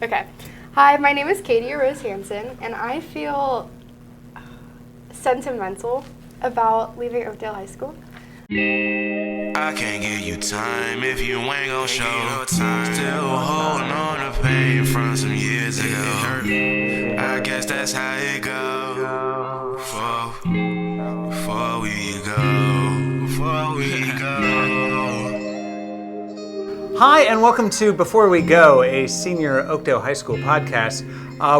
Okay. Hi, my name is Cadia Rose Hansen, and I feel sentimental about leaving Oakdale High School. I can't give you time if you ain't gon' show time. Still holding on to pain from some years ago. I guess that's how it goes. Before we go. Hi, and welcome to Before We Go, a senior Oakdale High School podcast.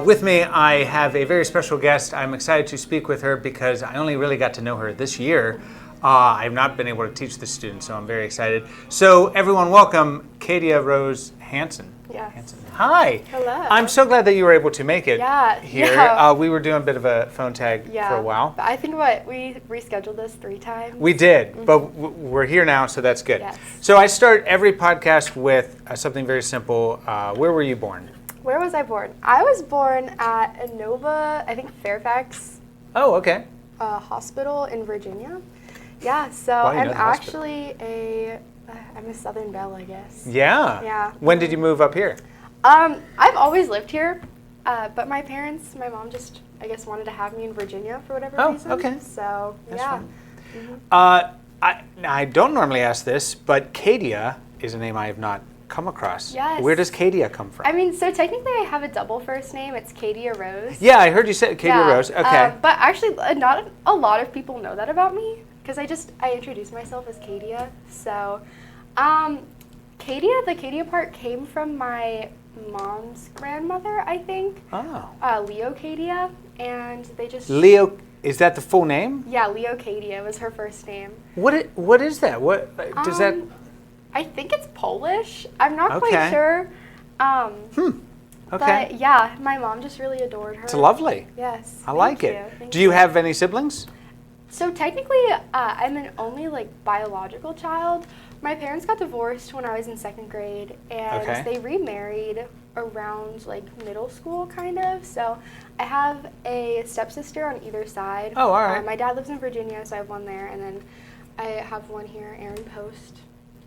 With me, I have a very special guest. I'm excited to speak with her because I only really got to know her this year. I've not been able to teach the students, so I'm very excited. So everyone, welcome Cadia Rose Hansen. Yes. Hansen. Hi. Hello. I'm so glad that you were able to make it here. Yeah. We were doing a bit of a phone tag for a while. But I think we rescheduled this 3 times. We did, but we're here now, so that's good. Yes. So I start every podcast with something very simple. Where were you born? Where was I born? I was born at Inova, I think Fairfax Oh, okay. Hospital in Virginia. Yeah, so Wow, you know I'm the hospital. actually I'm a Southern Belle, I guess. Yeah. Yeah. When did you move up here? I've always lived here, but my mom just, I guess, wanted to have me in Virginia for whatever reason. Oh, okay. So, That's yeah. fine. I don't normally ask this, but Cadia is a name I have not come across. Yes. Where does Cadia come from? I mean, so technically I have a double first name. It's Cadia Rose. Yeah, I heard you say Cadia Rose. Okay. But actually, not a lot of people know that about me because I introduced myself as Cadia. So, Cadia, the Cadia part came from my mom's grandmother, I think. Oh. Leo Cadia, and they just Leo, is that the full name? Yeah, Leo Cadia was her first name. What is that? What does that? I think it's Polish. I'm not Okay. quite sure. Okay. But yeah, my mom just really adored her. It's lovely. Yes. I like thank it. you, thank Do you have any siblings? So technically, I'm an only biological child. My parents got divorced when I was in 2nd grade, and Okay. they remarried around middle school, kind of. So I have a stepsister on either side. Oh, all right. My dad lives in Virginia, so I have one there, and then I have one here, Erin Post.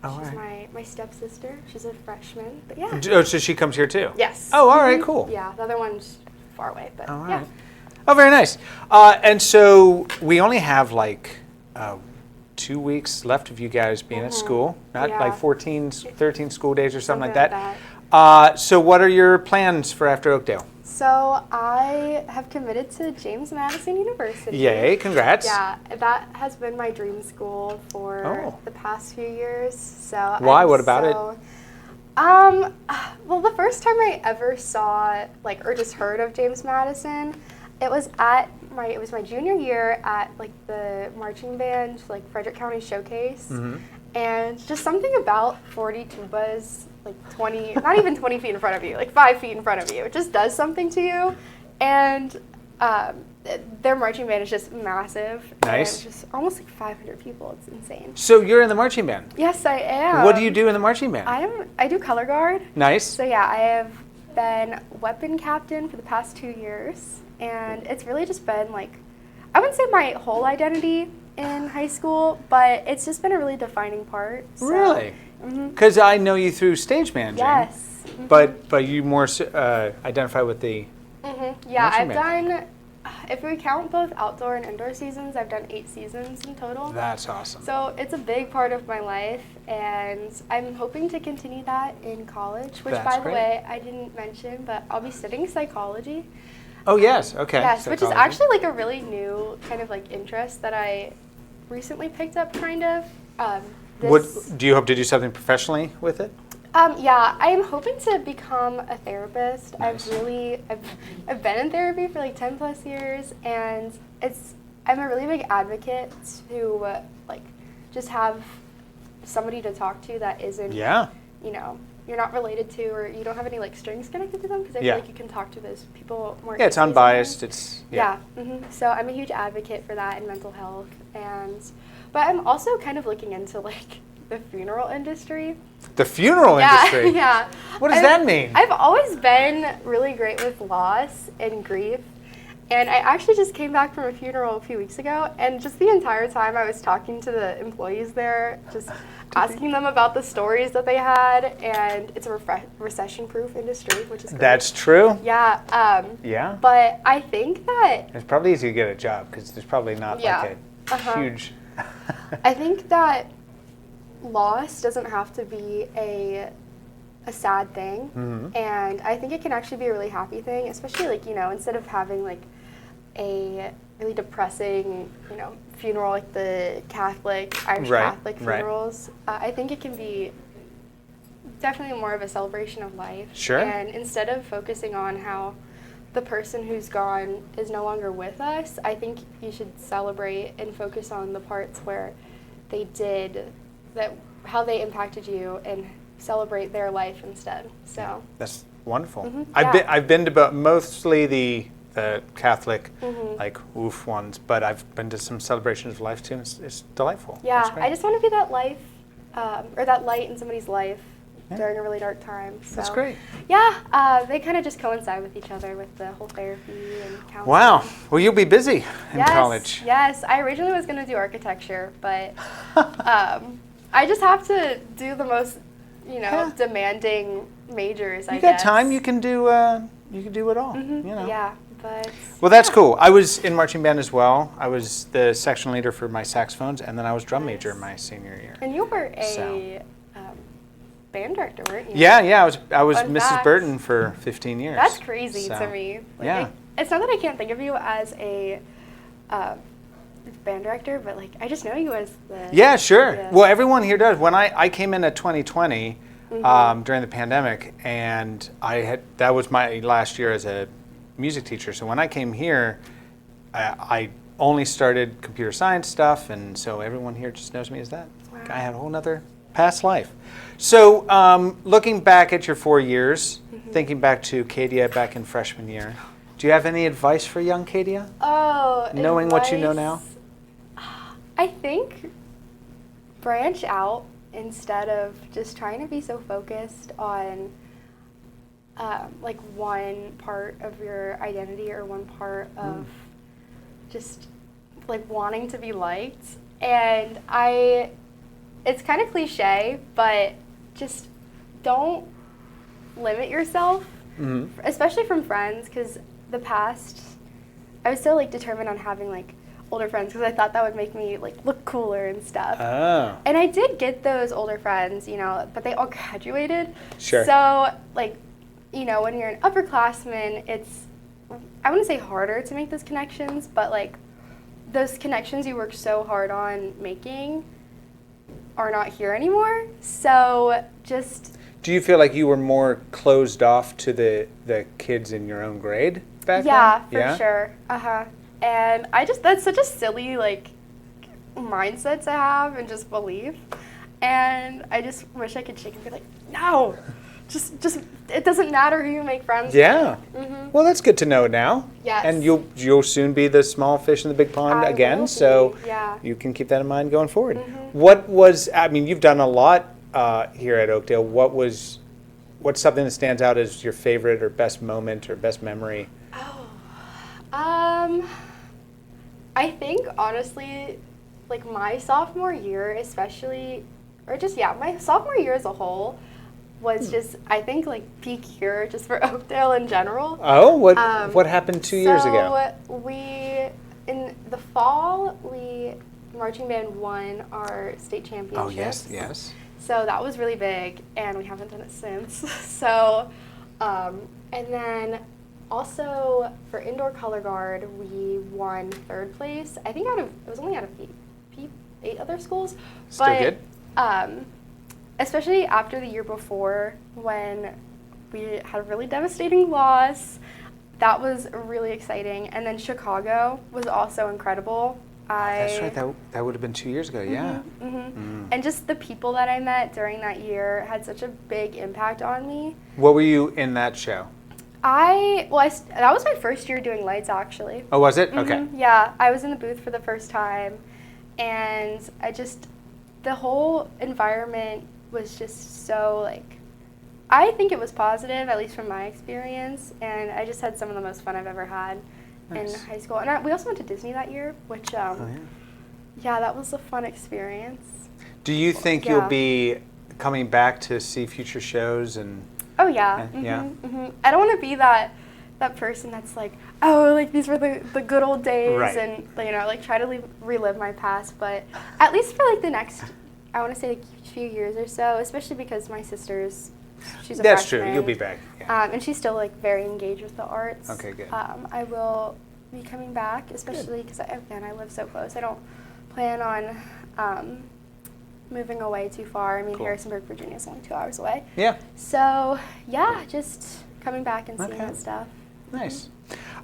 Oh, She's all right. my stepsister. She's a freshman, but yeah. Oh, so she comes here too? Yes. Oh, all right, cool. Yeah, the other one's far away, but All yeah. right. Oh, very nice. And so we only have 2 weeks left of you guys being at school, not Yeah. 14, 13 school days or something like Something that. like So what are your plans for after Oakdale? So I have committed to James Madison University. Yay, congrats. Yeah, that has been my dream school for Oh. the past few years. So Why? I'm What about it? Well, the first time I ever saw or just heard of James Madison, it was my junior year at the marching band Frederick County Showcase, Mm-hmm. and just something about 40 tubas 20, not even 20 feet in front of you, 5 feet in front of you. It just does something to you, and their marching band is just massive. Nice. And just almost 500 people. It's insane. So you're in the marching band. Yes, I am. What do you do in the marching band? I do color guard. Nice. So yeah, I have been weapon captain for the past 2 years, and it's really just been I wouldn't say my whole identity in high school, but it's just been a really defining part. So, Really? Mhm. Because I know you through stage managing. Yes. Mhm. But you more identify with the. Yeah, Marching I've band. done. If we count both outdoor and indoor seasons, I've done 8 seasons in total. That's awesome. So it's a big part of my life, and I'm hoping to continue that in college, which, That's by the great. way, I didn't mention, but I'll be studying psychology. Oh yes. Okay. Yes, which is Psychology. actually a really new kind of interest that I recently picked up, kind of. What do you hope to do something professionally with it? Yeah, I'm hoping to become a therapist. Nice. I've been in therapy for 10 plus years, and I'm a really big advocate to just have somebody to talk to that isn't Yeah. You're not related to, or you don't have any strings connected to them, because I Yeah. feel you can talk to those people more Yeah, it's easily unbiased. sometimes. It's Yeah. So I'm a huge advocate for that in mental health, but I'm also kind of looking into the funeral industry. The funeral industry. Yeah. What does that mean? I've always been really great with loss and grief, And I actually just came back from a funeral a few weeks ago, and just the entire time I was talking to the employees there, just asking them about the stories that they had, and it's a recession-proof industry, which is great. That's true. Yeah. Yeah. But I think that It's probably easy to get a job because there's probably not like a huge. I think that loss doesn't have to be a sad thing, and I think it can actually be a really happy thing, especially like, you know, instead of having like a really depressing, you know, funeral like the Irish Catholic funerals. I think it can be definitely more of a celebration of life. Sure. And instead of focusing on how the person who's gone is no longer with us, I think you should celebrate and focus on the parts where they did that, how they impacted you, and celebrate their life instead. So that's wonderful. Yeah. I've been to mostly the Catholic like oof ones, but I've been to some celebrations of life too. And it's delightful. Yeah, It's great. I just want to be that life or that light in somebody's life during a really dark time. So, That's great. Yeah, they kind of just coincide with each other with the whole therapy and counseling. Wow. Well, you'll be busy in college. Yes, I originally was going to do architecture, but I just have to do the most, you know, demanding majors. You got time. You can do it all. You know. Yeah, but well, that's cool. I was in marching band as well. I was the section leader for my saxophones, and then I was drum major my senior year. And you were a band director, weren't you? Yeah. I was Fun Mrs. fact. Burton for 15 years. That's crazy So, to me. Like, yeah. It's not that I can't think of you as a band director, but like I just know you as the. Yeah, sure. the- Well, everyone here does. When I came in at 2020 during the pandemic, and that was my last year as a music teacher. So when I came here, I only started computer science stuff, and so everyone here just knows me as that. Wow. I had a whole nother past life. So looking back at your 4 years, thinking back to Cadia back in freshman year, do you have any advice for young Cadia? Oh, Knowing what you know now? advice? I think branch out instead of just trying to be so focused on like one part of your identity or one part of just like wanting to be liked. And it's kind of cliche, but just don't limit yourself, especially from friends, because the past, I was so like determined on having like older friends because I thought that would make me like look cooler and stuff. Oh. And I did get those older friends, you know, but they all graduated. Sure. So like, you know, when you're an upperclassman, it's, I wouldn't say harder to make those connections, but like those connections you worked so hard on making are not here anymore. So just. Do you feel like you were more closed off to the kids in your own grade back Yeah, then? for sure. And that's such a silly like mindset to have and just believe. And I just wish I could shake and be like, no, just it doesn't matter who you make friends Yeah. with. Well, that's good to know now. Yes. And you'll soon be the small fish in the big pond I again, will so be, yeah. you can keep that in mind going forward. You've done a lot here at Oakdale. What's something that stands out as your favorite or best moment or best memory? I think honestly, like my sophomore year especially, or just my sophomore year as a whole was just, I think, like peak year just for Oakdale in general. Oh, what happened 2 years ago? So in the fall, marching band won our state championship. Oh, yes. So that was really big, and we haven't done it since. So, and then also for indoor color guard, we won third place. I think it was only out of 8 other schools. Still but, good. Especially after the year before when we had a really devastating loss. That was really exciting. And then Chicago was also incredible. That's right. That would have been 2 years ago. Yeah. And just the people that I met during that year had such a big impact on me. What were you in that show? That was my first year doing lights, actually. Oh, was it? Okay. Yeah, I was in the booth for the first time, and the whole environment was just so like, I think it was positive, at least from my experience, and I just had some of the most fun I've ever had. in Nice. high school. And we also went to Disney that year, which, Oh, yeah, that was a fun experience. Do you think Yeah. you'll be coming back to see future shows and? Oh, yeah. Yeah. I don't want to be that person that's like, oh, like these were the good old days, Right. and you know, like try to relive my past. But at least for like the next, I want to say like few years or so, especially because my sister's, she's a That's freshman. true. You'll be back. Yeah. And she's still like very engaged with the arts. Okay, good. I will be coming back, especially because again I live so close. I don't plan on moving away too far. I mean, Cool. Harrisonburg, Virginia is only 2 hours away. Yeah. So yeah, just coming back and seeing Okay. that stuff. Nice.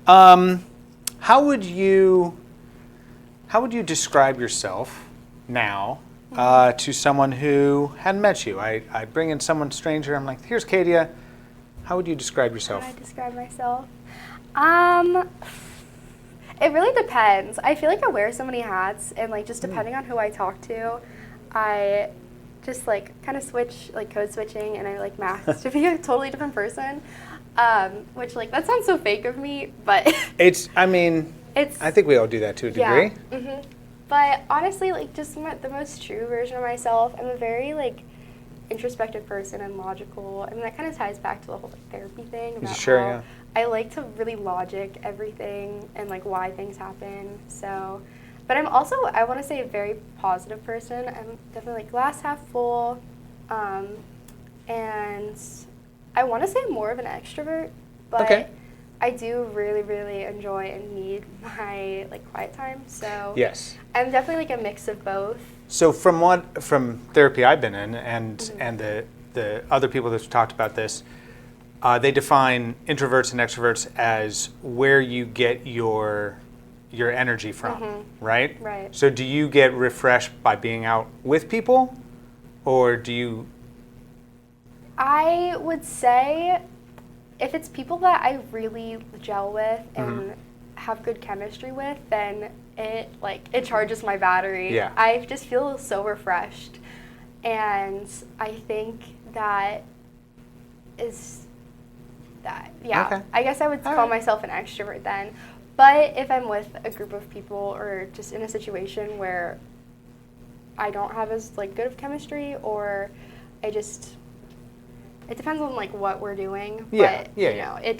How would you describe yourself now to someone who hadn't met you? I bring in someone stranger. I'm like, here's Cadia. How would you describe yourself? How would I describe myself? It really depends. I feel like I wear so many hats, and like just depending on who I talk to, I just like kind of switch, like code switching, and I like mask to be a totally different person. Which like that sounds so fake of me, but I mean, it's I think we all do that to a degree. Yeah. But honestly, like just the most true version of myself. I'm a very like introspective person and logical, and that kind of ties back to the whole like, therapy thing about Sure, how yeah. I like to really logic everything and like why things happen. So, but I'm also, I want to say, a very positive person. I'm definitely like glass half full, and I want to say more of an extrovert, but Okay. I do really, really enjoy and need my like quiet time. So Yes. I'm definitely like a mix of both. So from therapy I've been in, and the other people that have talked about this, they define introverts and extroverts as where you get your energy from, right? Right. So do you get refreshed by being out with people, or do you? I would say if it's people that I really gel with and have good chemistry with, then it charges my battery. Yeah. I just feel so refreshed. And I think that is that. Yeah. Okay. I guess I would All call right. myself an extrovert then. But if I'm with a group of people or just in a situation where I don't have as like good of chemistry, or it depends on like what we're doing. Yeah, But yeah, you yeah. know, it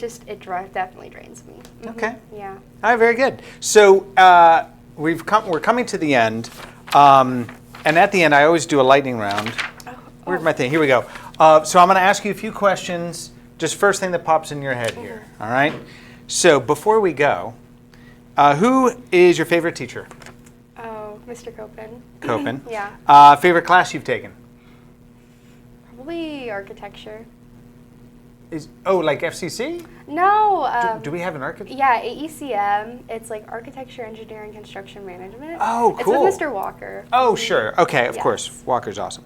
definitely drains me. Okay. Yeah. All right, very good. So we're coming to the end, and at the end I always do a lightning round. Where's my thing? Here we go. So I'm going to ask you a few questions. Just first thing that pops in your head here. All right. So before we go, who is your favorite teacher? Oh, Mr. Copen. Copen. Yeah. Favorite class you've taken? Probably architecture. Like FCC? No. Do we have an architect? Yeah, AECM. It's like architecture, engineering, construction management. Oh, cool. It's with Mr. Walker. Oh, sure. Okay, of Yes. course. Walker's awesome.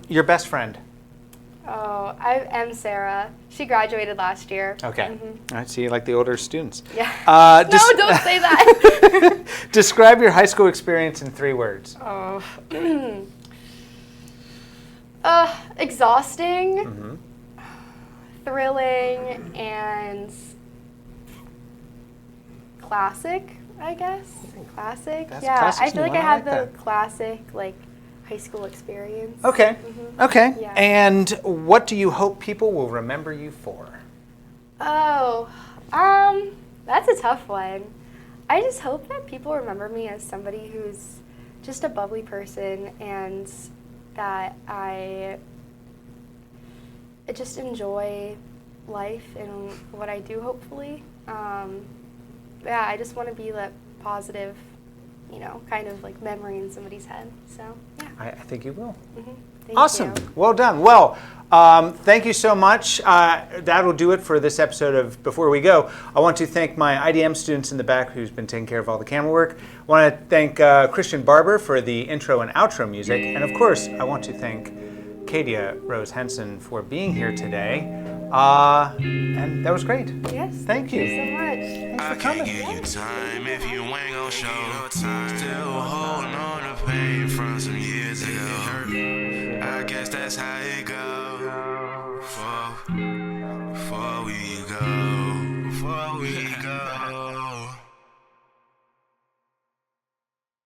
Your best friend? Oh, I am Sarah. She graduated last year. Okay. Mhm. All right, so you like the older students. Yeah. No, No, don't say that. Describe your high school experience in 3 words. Oh. Exhausting, thrilling, and classic, I guess. Classic. That's yeah, classic's I feel new. like I I had like the that. classic like high school experience. Okay. Okay. Yeah. And what do you hope people will remember you for? Oh, that's a tough one. I just hope that people remember me as somebody who's just a bubbly person, and that I just enjoy life and what I do, hopefully. Yeah, I just want to be that positive, kind of like memory in somebody's head. So, yeah. I think you will. Thank Awesome. you. Well done. Well, thank you so much. That'll do it for this episode of Before We Go. I want to thank my IDM students in the back who's been taking care of all the camera work. I want to thank Christian Barber for the intro and outro music. And of course, I want to thank Cadia Rose Hansen for being here today. And that was great. Yes. Thank you. so much. Thanks I for can't coming. give you time if you ain't gon' show. Still holding on to pain from some years ago. I guess that's how it goes.